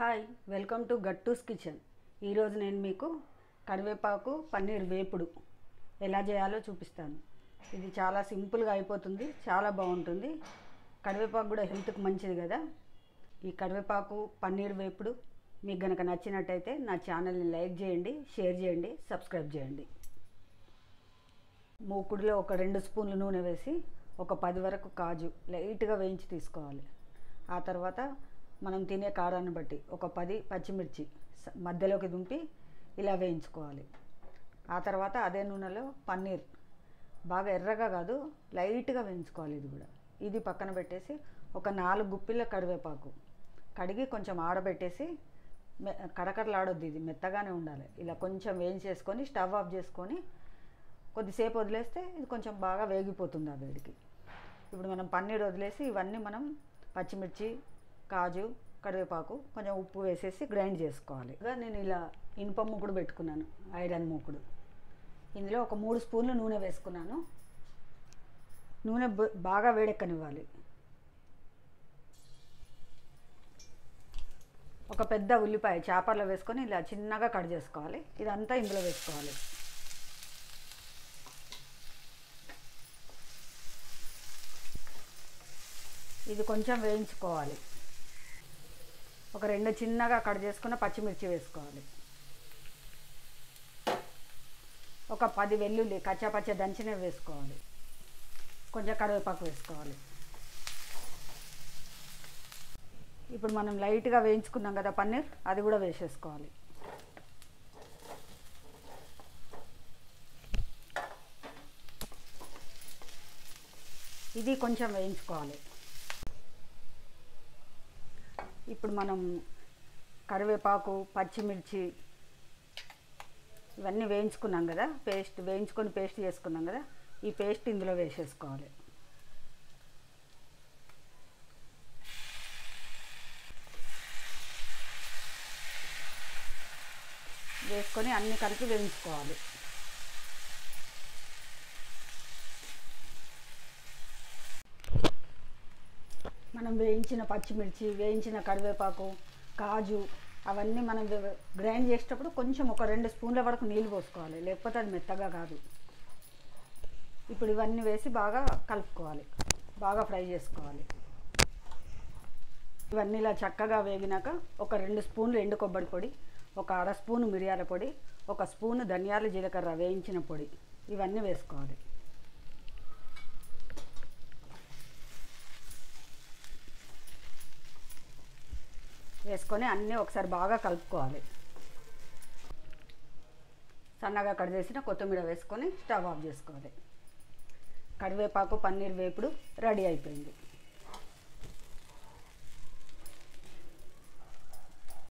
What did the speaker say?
Hi, welcome to Gattu's kitchen. ఈరోజు నేను మీకు కరివేపాకు పన్నీర్ వేపుడు ఎలా చేయాలో చూపిస్తాను. ఇది చాలా సింపుల్గా అయిపోతుంది, చాలా బాగుంటుంది. కరివేపాకు కూడా హెల్త్కి మంచిది కదా. ఈ కరివేపాకు పన్నీర్ వేపుడు మీకు గనక నచ్చినట్టయితే నా ఛానల్ని లైక్ చేయండి, షేర్ చేయండి, సబ్స్క్రైబ్ చేయండి. మూకుడిలో ఒక 2 స్పూన్లు నూనె వేసి ఒక 10 వరకు కాజు లైట్గా వేయించి తీసుకోవాలి. ఆ తర్వాత మనం తినే కారాన్ని బట్టి ఒక 10 పచ్చిమిర్చి మధ్యలోకి దుంపి ఇలా వేయించుకోవాలి. ఆ తర్వాత అదే నూనెలో పన్నీర్ బాగా ఎర్రగా కాదు, లైట్గా వేయించుకోవాలి. ఇది పక్కన పెట్టేసి ఒక 4 గుప్పిళ్ళ కరివేపాకు కడిగి కొంచెం ఆడబెట్టేసి, కడకడలాడొద్దు, ఇది మెత్తగానే ఉండాలి. ఇలా కొంచెం వేయించేసుకొని స్టవ్ ఆఫ్ చేసుకొని కొద్దిసేపు వదిలేస్తే ఇది కొంచెం బాగా వేగిపోతుంది ఆ వేడికి. ఇప్పుడు మనం పన్నీర్ వదిలేసి ఇవన్నీ మనం పచ్చిమిర్చి, కాజు, కరివేపాకు, కొంచెం ఉప్పు వేసేసి గ్రైండ్ చేసుకోవాలి. నేను ఇలా ఇనుప మూకుడు పెట్టుకున్నాను, ఐరన్ మూకుడు. ఇందులో ఒక 3 స్పూన్లు నూనె వేసుకున్నాను. నూనె బాగా వేడెక్కనివ్వాలి. ఒక పెద్ద ఉల్లిపాయ చాపర్లో వేసుకొని ఇలా చిన్నగా కట్ చేసుకోవాలి. ఇదంతా ఇందులో వేసుకోవాలి. ఇది కొంచెం వేయించుకోవాలి. ఒక 2 చిన్నగా కట్ చేసుకున్న పచ్చిమిర్చి వేసుకోవాలి. ఒక 10 వెల్లుల్లి కచ్చాపచ్చ దంచినవి వేసుకోవాలి. కొంచెం కరివేపాకు వేసుకోవాలి. ఇప్పుడు మనం లైట్గా వేయించుకున్నాం కదా పన్నీర్, అది కూడా వేసేసుకోవాలి. ఇది కొంచెం వేయించుకోవాలి. ఇప్పుడు మనం కరివేపాకు, పచ్చిమిర్చి ఇవన్నీ వేయించుకున్నాం కదా, వేయించుకొని పేస్ట్ చేసుకున్నాం కదా, ఈ పేస్ట్ ఇందులో వేసేసుకోవాలి. వేసుకొని అన్ని కలిపి వేయించుకోవాలి. మనం వేయించిన పచ్చిమిర్చి, వేయించిన కరివేపాకు, కాజు అవన్నీ మనం గ్రైండ్ చేసేటప్పుడు కొంచెం ఒక 2 స్పూన్ల వరకు నీళ్ళు పోసుకోవాలి, లేకపోతే అది మెత్తగా కాదు. ఇప్పుడు ఇవన్నీ వేసి బాగా కలుపుకోవాలి, బాగా ఫ్రై చేసుకోవాలి. ఇవన్నీ ఇలా చక్కగా వేగినాక ఒక 2 స్పూన్లు ఎండు కొబ్బరి పొడి, ఒక 1/2 స్పూను మిరియాల పొడి, 1 స్పూను ధనియాల జీలకర్ర వేయించిన పొడి ఇవన్నీ వేసుకోవాలి. వేసుకొని అన్నీ ఒకసారి బాగా కలుపుకోవాలి. సన్నగా కట్ చేసిన కొత్తిమీర వేసుకొని స్టవ్ ఆఫ్ చేసుకోవాలి. కరివేపాకు పన్నీర్ వేపుడు రెడీ అయిపోయింది.